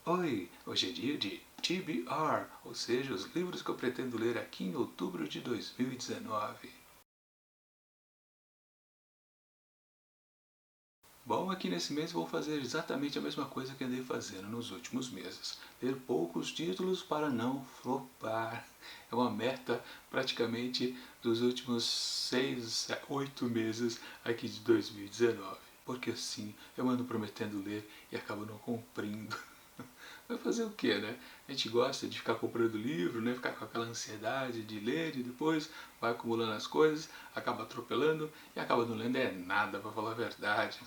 Oi, hoje é dia de TBR, ou seja, os livros que eu pretendo ler aqui em outubro de 2019. Bom, aqui nesse mês vou fazer exatamente a mesma coisa que andei fazendo nos últimos meses. Ler poucos títulos para não flopar. É uma meta praticamente dos últimos 6, 8 meses aqui de 2019. Porque assim, eu ando prometendo ler e acabo não cumprindo. Vai fazer o que, né? A gente gosta de ficar comprando livro, né? Ficar com aquela ansiedade de ler e depois vai acumulando as coisas, acaba atropelando e acaba não lendo nada, para falar a verdade.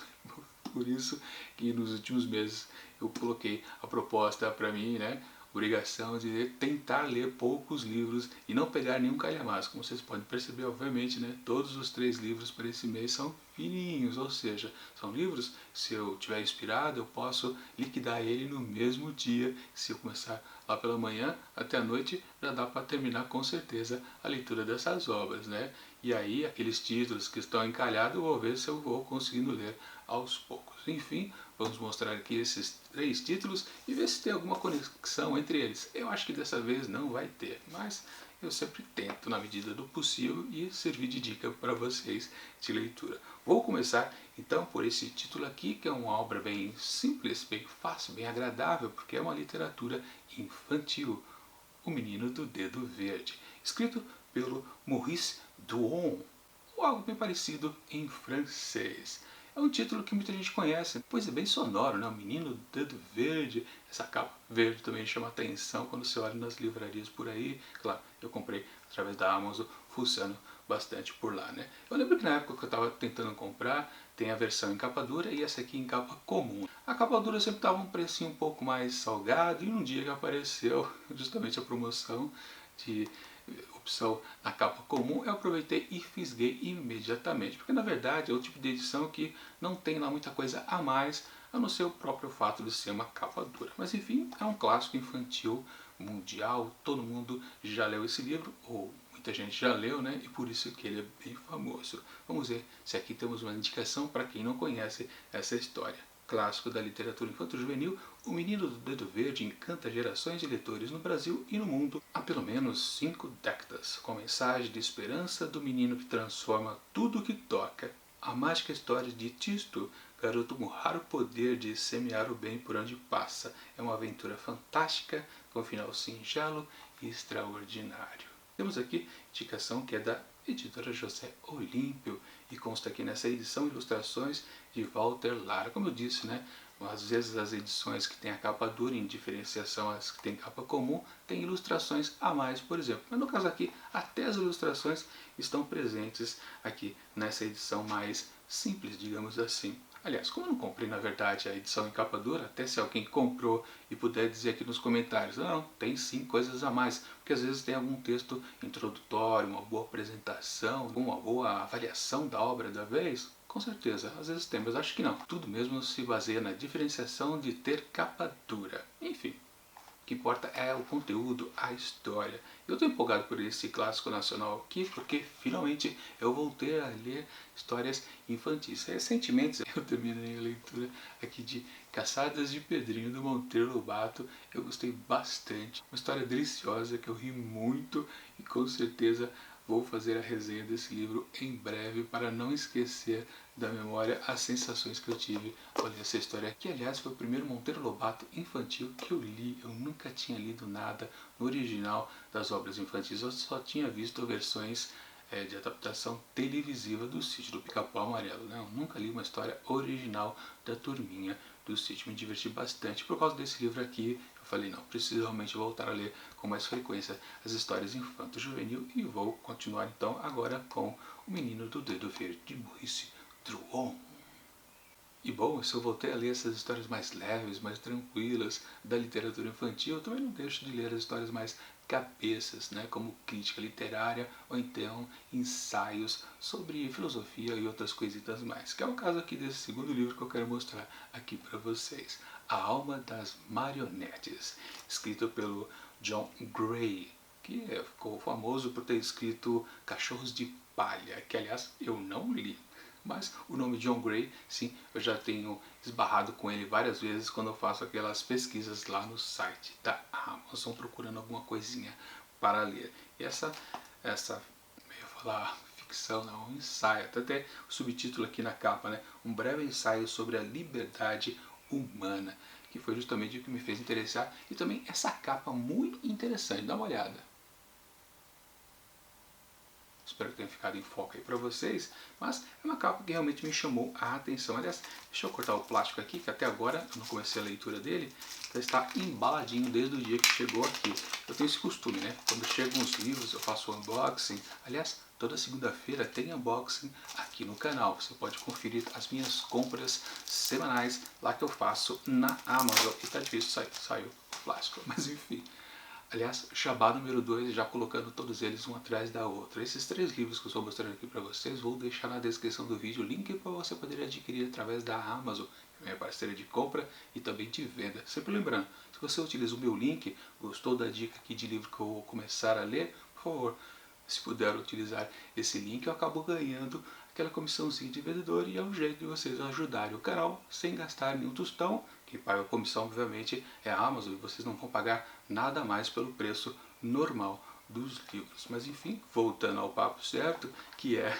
Por isso que nos últimos meses eu coloquei a proposta para mim, né? Obrigação de tentar ler poucos livros e não pegar nenhum calhamaço. Como vocês podem perceber, obviamente, né, todos os 3 livros para esse mês são fininhos, ou seja, são livros, se eu tiver inspirado, eu posso liquidar ele no mesmo dia. Se eu começar lá pela manhã, até a noite, já dá para terminar com certeza a leitura dessas obras, né? E aí, aqueles títulos que estão encalhados, eu vou ver se eu vou conseguindo ler aos poucos. Enfim, vamos mostrar aqui esses 3 títulos e ver se tem alguma conexão entre eles. Eu acho que dessa vez não vai ter, mas eu sempre tento, na medida do possível, e servir de dica para vocês de leitura. Vou começar então por esse título aqui, que é uma obra bem simples, bem fácil, bem agradável, porque é uma literatura infantil. O Menino do Dedo Verde, escrito pelo Maurice Duon, ou algo bem parecido em francês. É um título que muita gente conhece, pois é bem sonoro, né? O Menino do Dedo Verde, essa capa verde também chama atenção quando você olha nas livrarias por aí. Claro, eu comprei através da Amazon, funciona bastante por lá, né? Eu lembro que na época que eu estava tentando comprar, tem a versão em capa dura e essa aqui em capa comum. A capa dura sempre estava um precinho um pouco mais salgado e um dia que apareceu justamente a promoção de opção na capa comum, eu aproveitei e fisguei imediatamente, porque na verdade é o tipo de edição que não tem lá muita coisa a mais, a não ser o próprio fato de ser uma capa dura. Mas enfim, é um clássico infantil mundial, todo mundo já leu esse livro, ou muita gente já leu, né? E por isso que ele é bem famoso. Vamos ver se aqui temos uma indicação para quem não conhece essa história. Clássico da literatura infanto-juvenil, O Menino do Dedo Verde encanta gerações de leitores no Brasil e no mundo há pelo menos 5 décadas, com a mensagem de esperança do menino que transforma tudo o que toca. A mágica história de Tisto, garoto com raro poder de semear o bem por onde passa, é uma aventura fantástica, com um final singelo e extraordinário. Temos aqui indicação que é da editora José Olímpio e consta aqui nessa edição ilustrações de Walter Lara. Como eu disse, né? Às vezes as edições que tem a capa dura, em diferenciação às que tem capa comum, tem ilustrações a mais, por exemplo. Mas no caso aqui, até as ilustrações estão presentes aqui nessa edição mais simples, digamos assim. Aliás, como eu não comprei na verdade a edição em capa dura, até se alguém comprou e puder dizer aqui nos comentários, não, tem sim coisas a mais, porque às vezes tem algum texto introdutório, uma boa apresentação, uma boa avaliação da obra da vez, com certeza, às vezes tem, mas acho que não. Tudo mesmo se baseia na diferenciação de ter capa dura. Enfim, o que importa é o conteúdo, a história. Eu estou empolgado por esse clássico nacional aqui porque finalmente eu voltei a ler histórias infantis. Recentemente eu terminei a leitura aqui de Caçadas de Pedrinho do Monteiro Lobato. Eu gostei bastante. Uma história deliciosa que eu ri muito e com certeza vou fazer a resenha desse livro em breve para não esquecer da memória as sensações que eu tive ao ler essa história, que aliás foi o primeiro Monteiro Lobato infantil que eu li. Eu nunca tinha lido nada no original das obras infantis, eu só tinha visto versões de adaptação televisiva do Sítio do Pica-Pau Amarelo, né? Eu nunca li uma história original da turminha do Sítio, me diverti bastante. Por causa desse livro aqui, eu falei, não, preciso realmente voltar a ler com mais frequência as histórias infanto-juvenil e vou continuar então agora com O Menino do Dedo Verde, de Maurice Druon. E bom, se eu voltei a ler essas histórias mais leves, mais tranquilas da literatura infantil, eu também não deixo de ler as histórias mais cabeças, né, como crítica literária ou então ensaios sobre filosofia e outras coisitas mais, que é o caso aqui desse segundo livro que eu quero mostrar aqui para vocês, A Alma das Marionetes, escrito pelo John Gray, que ficou famoso por ter escrito Cachorros de Palha, que aliás eu não li. Mas o nome John Gray, sim, eu já tenho esbarrado com ele várias vezes quando eu faço aquelas pesquisas lá no site da Amazon procurando alguma coisinha para ler. E essa eu ia falar ficção, não, um ensaio, até o subtítulo aqui na capa, né? Um breve ensaio sobre a liberdade humana, que foi justamente o que me fez interessar. E também essa capa muito interessante, dá uma olhada. Espero que tenha ficado em foco aí para vocês, mas é uma capa que realmente me chamou a atenção. Aliás, deixa eu cortar o plástico aqui, que até agora eu não comecei a leitura dele, já está embaladinho desde o dia que chegou aqui. Eu tenho esse costume, né? Quando chegam os livros eu faço o unboxing. Aliás, toda segunda-feira tem unboxing aqui no canal. Você pode conferir as minhas compras semanais lá que eu faço na Amazon. E tá difícil sair o plástico, mas enfim. Aliás, Jabá número 2, já colocando todos eles um atrás da outra. Esses 3 livros que eu estou mostrando aqui para vocês, vou deixar na descrição do vídeo o link para você poder adquirir através da Amazon, que é minha parceira de compra e também de venda. Sempre lembrando, se você utiliza o meu link, gostou da dica aqui de livro que eu vou começar a ler, por favor, se puder utilizar esse link, eu acabo ganhando aquela comissãozinha de vendedor e é um jeito de vocês ajudarem o canal sem gastar nenhum tostão. Quem paga a comissão, obviamente, é a Amazon e vocês não vão pagar nada mais pelo preço normal dos livros. Mas enfim, voltando ao papo certo, que é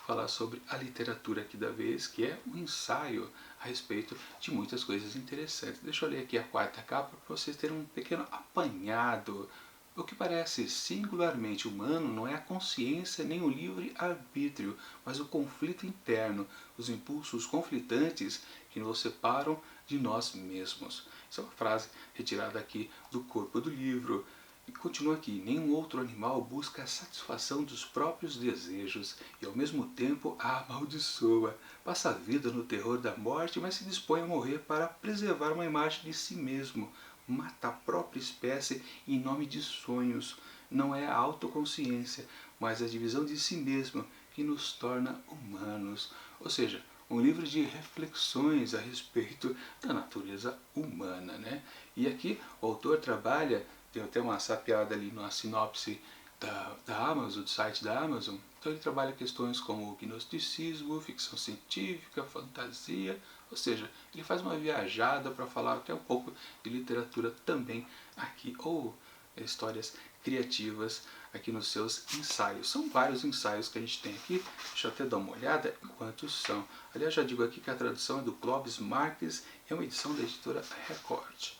falar sobre a literatura aqui da vez, que é um ensaio a respeito de muitas coisas interessantes. Deixa eu ler aqui a 4ª capa para vocês terem um pequeno apanhado. O que parece singularmente humano não é a consciência nem o livre arbítrio, mas o conflito interno, os impulsos conflitantes que nos separam de nós mesmos. Essa é uma frase retirada aqui do corpo do livro. E continua aqui: nenhum outro animal busca a satisfação dos próprios desejos e ao mesmo tempo a amaldiçoa. Passa a vida no terror da morte, mas se dispõe a morrer para preservar uma imagem de si mesmo. Mata a própria espécie em nome de sonhos. Não é a autoconsciência, mas a divisão de si mesmo que nos torna humanos. Ou seja, um livro de reflexões a respeito da natureza humana, né? E aqui o autor trabalha, tem até uma sapiada ali na sinopse da Amazon, do site da Amazon. Então ele trabalha questões como gnosticismo, ficção científica, fantasia, ou seja, ele faz uma viajada para falar até um pouco de literatura também aqui, ou histórias criativas aqui nos seus ensaios. São vários ensaios que a gente tem aqui, deixa eu até dar uma olhada em quantos são. Aliás, já digo aqui que a tradução é do Clóvis Marques, é uma edição da editora Record.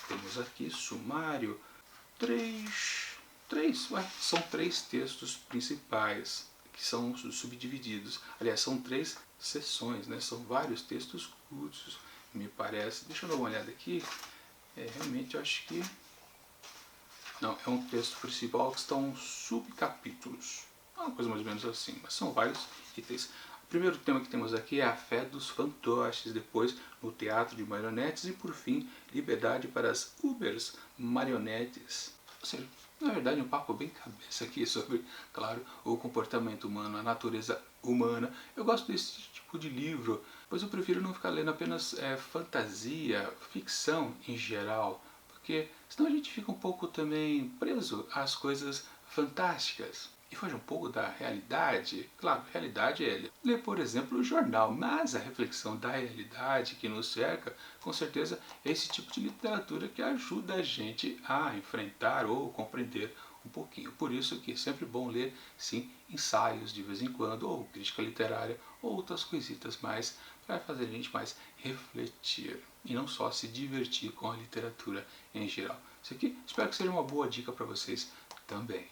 Temos aqui sumário, são 3 textos principais que são subdivididos. Aliás, são 3 sessões, né? São vários textos curtos, me parece. Deixa eu dar uma olhada aqui. Realmente eu acho que não, é um texto principal que estão subcapítulos. Uma coisa mais ou menos assim, mas são vários itens. O primeiro tema que temos aqui é a fé dos fantoches, depois no teatro de marionetes e por fim, liberdade para as ubers marionetes. Ou seja, na verdade um papo bem cabeça aqui sobre, claro, o comportamento humano, a natureza humana. Eu gosto desse tipo de livro, pois eu prefiro não ficar lendo apenas fantasia, ficção em geral, porque senão a gente fica um pouco também preso às coisas fantásticas e foge um pouco da realidade. Claro, a realidade é ler, por exemplo, o jornal, mas a reflexão da realidade que nos cerca, com certeza é esse tipo de literatura que ajuda a gente a enfrentar ou compreender um pouquinho. Por isso que é sempre bom ler, sim, ensaios de vez em quando, ou crítica literária, ou outras coisitas mais, para fazer a gente mais refletir e não só se divertir com a literatura em geral. Isso aqui espero que seja uma boa dica para vocês também.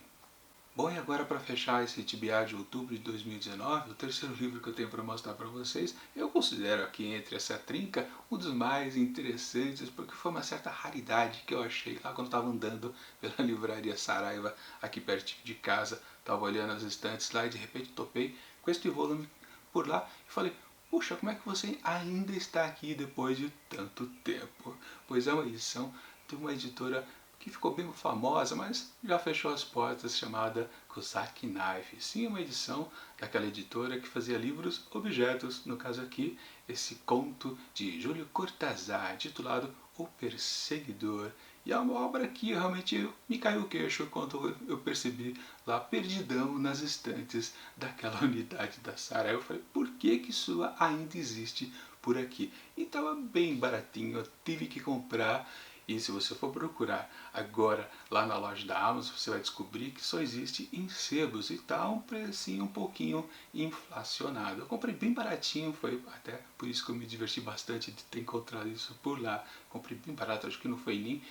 Bom, e agora para fechar esse TBA de outubro de 2019, o terceiro livro que eu tenho para mostrar para vocês, eu considero aqui entre essa trinca um dos mais interessantes, porque foi uma certa raridade que eu achei lá quando estava andando pela livraria Saraiva, aqui pertinho de casa, estava olhando as estantes lá e de repente topei com este volume por lá e falei: puxa, como é que você ainda está aqui depois de tanto tempo? Pois é uma edição de uma editora que ficou bem famosa, mas já fechou as portas, chamada Cossack Knife. Sim, uma edição daquela editora que fazia livros objetos, no caso aqui, esse conto de Júlio Cortázar, titulado O Perseguidor. E é uma obra que realmente me caiu o queixo quando eu percebi lá perdidão nas estantes daquela unidade da Sarah. Eu falei, por que isso ainda existe por aqui? E estava bem baratinho, eu tive que comprar. E se você for procurar agora lá na loja da Amazon, você vai descobrir que só existe em sebos e está um precinho um pouquinho inflacionado. Eu comprei bem baratinho, foi até por isso que eu me diverti bastante de ter encontrado isso por lá. Comprei bem barato, acho que não foi nem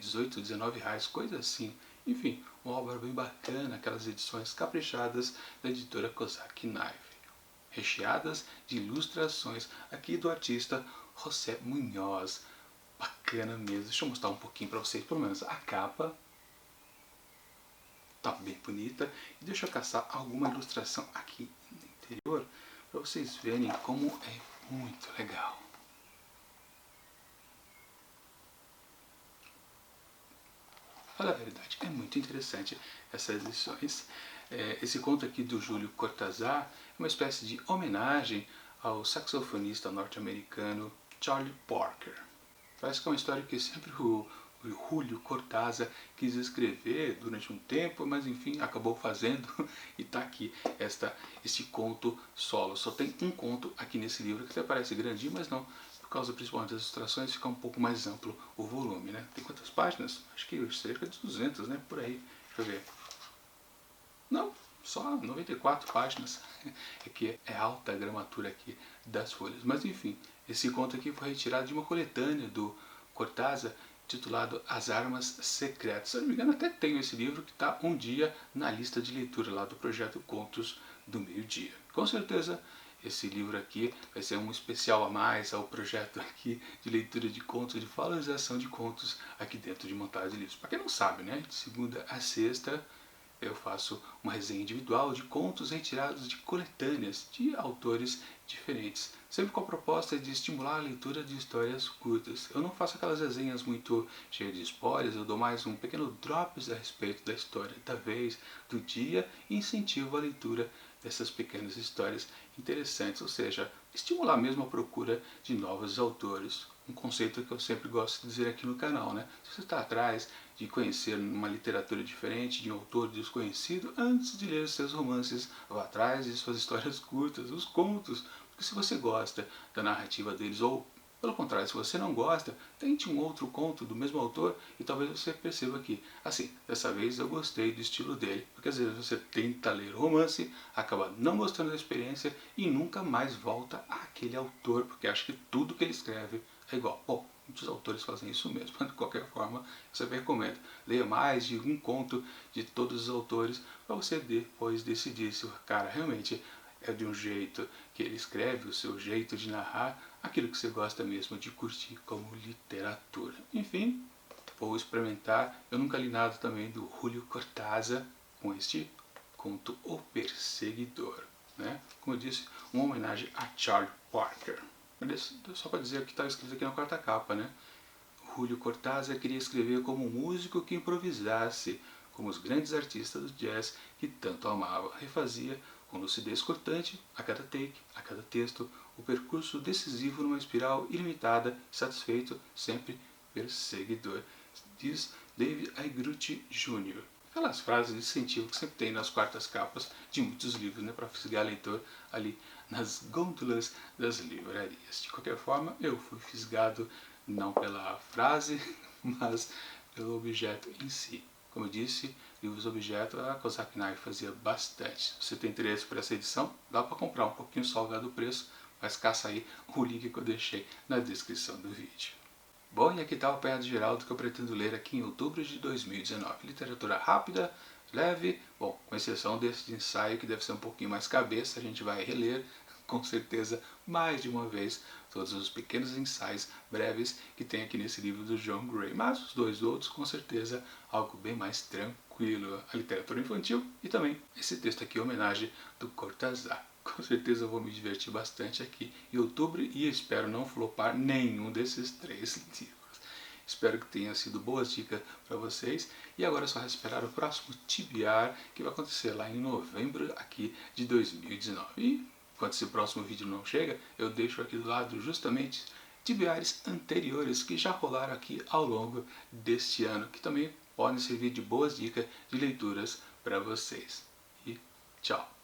18, 19 reais, coisa assim. Enfim, uma obra bem bacana, aquelas edições caprichadas da editora Kozak Knife, recheadas de ilustrações aqui do artista José Munhoz. Bacana mesmo. Deixa eu mostrar um pouquinho para vocês, pelo menos a capa. Tá bem bonita. E deixa eu caçar alguma ilustração aqui no interior para vocês verem como é muito legal. Fala a verdade, é muito interessante essas edições. Esse conto aqui do Júlio Cortázar é uma espécie de homenagem ao saxofonista norte-americano Charlie Parker. Parece que é uma história que sempre o Júlio Cortázar quis escrever durante um tempo, mas enfim, acabou fazendo e está aqui este conto solo. Só tem um conto aqui nesse livro, que até parece grandinho, mas não. Por causa principalmente das ilustrações, fica um pouco mais amplo o volume, né? Tem quantas páginas? Acho que cerca de 200, né? Por aí. Deixa eu ver. Não, só 94 páginas. É que é alta a gramatura aqui das folhas. Mas enfim, esse conto aqui foi retirado de uma coletânea do Cortázar, titulado As Armas Secretas. Se eu não me engano, até tenho esse livro que está um dia na lista de leitura lá do projeto Contos do Meio-Dia. Com certeza esse livro aqui vai ser um especial a mais ao projeto aqui de leitura de contos, de valorização de contos aqui dentro de Montagem de Livros. Para quem não sabe, né, de segunda a sexta eu faço uma resenha individual de contos retirados de coletâneas de autores diferentes, sempre com a proposta de estimular a leitura de histórias curtas. Eu não faço aquelas resenhas muito cheias de spoilers, eu dou mais um pequeno drops a respeito da história da vez, do dia, e incentivo a leitura dessas pequenas histórias interessantes, ou seja, estimular mesmo a procura de novos autores. Um conceito que eu sempre gosto de dizer aqui no canal, né? Se você está atrás de conhecer uma literatura diferente, de um autor desconhecido, antes de ler seus romances, vá atrás de suas histórias curtas, os contos, porque se você gosta da narrativa deles, ou pelo contrário, se você não gosta, tente um outro conto do mesmo autor e talvez você perceba que, assim, dessa vez eu gostei do estilo dele, porque às vezes você tenta ler romance, acaba não gostando da experiência e nunca mais volta àquele autor, porque acha que tudo que ele escreve é igual. Bom, muitos autores fazem isso mesmo, mas de qualquer forma, eu sempre recomendo. Leia mais de um conto de todos os autores para você depois decidir se o cara realmente é de um jeito que ele escreve, o seu jeito de narrar, aquilo que você gosta mesmo de curtir como literatura. Enfim, vou experimentar. Eu nunca li nada também do Júlio Cortázar com este conto O Perseguidor, né? Como eu disse, uma homenagem a Charlie Parker. Só para dizer o que está escrito aqui na quarta capa, né? Júlio Cortázar queria escrever como um músico que improvisasse, como os grandes artistas do jazz que tanto amava. Refazia com lucidez cortante, a cada take, a cada texto, o percurso decisivo numa espiral ilimitada, satisfeito, sempre perseguidor, diz David Aigrucci Jr. Aquelas frases de incentivo que sempre tem nas quartas capas de muitos livros, né, para fisgar leitor ali nas gôndolas das livrarias. De qualquer forma, eu fui fisgado não pela frase, mas pelo objeto em si. Como eu disse, livros objeto a Kozak Knife fazia bastante. Se você tem interesse por essa edição, dá para comprar um pouquinho salgado o preço, mas caça aí o link que eu deixei na descrição do vídeo. Bom, e aqui está o apanhado geral do que eu pretendo ler aqui em outubro de 2019. Literatura rápida, leve, bom, com exceção desse de ensaio que deve ser um pouquinho mais cabeça, a gente vai reler com certeza mais de uma vez todos os pequenos ensaios breves que tem aqui nesse livro do John Gray. Mas os dois outros, com certeza, algo bem mais tranquilo. A literatura infantil e também esse texto aqui, homenagem do Cortázar. Com certeza eu vou me divertir bastante aqui em outubro e espero não flopar nenhum desses três livros. Espero que tenha sido boas dicas para vocês. E agora é só esperar o próximo TBR, que vai acontecer lá em novembro aqui de 2019. E enquanto esse próximo vídeo não chega, eu deixo aqui do lado justamente de BRs anteriores que já rolaram aqui ao longo deste ano, que também podem servir de boas dicas de leituras para vocês. E tchau!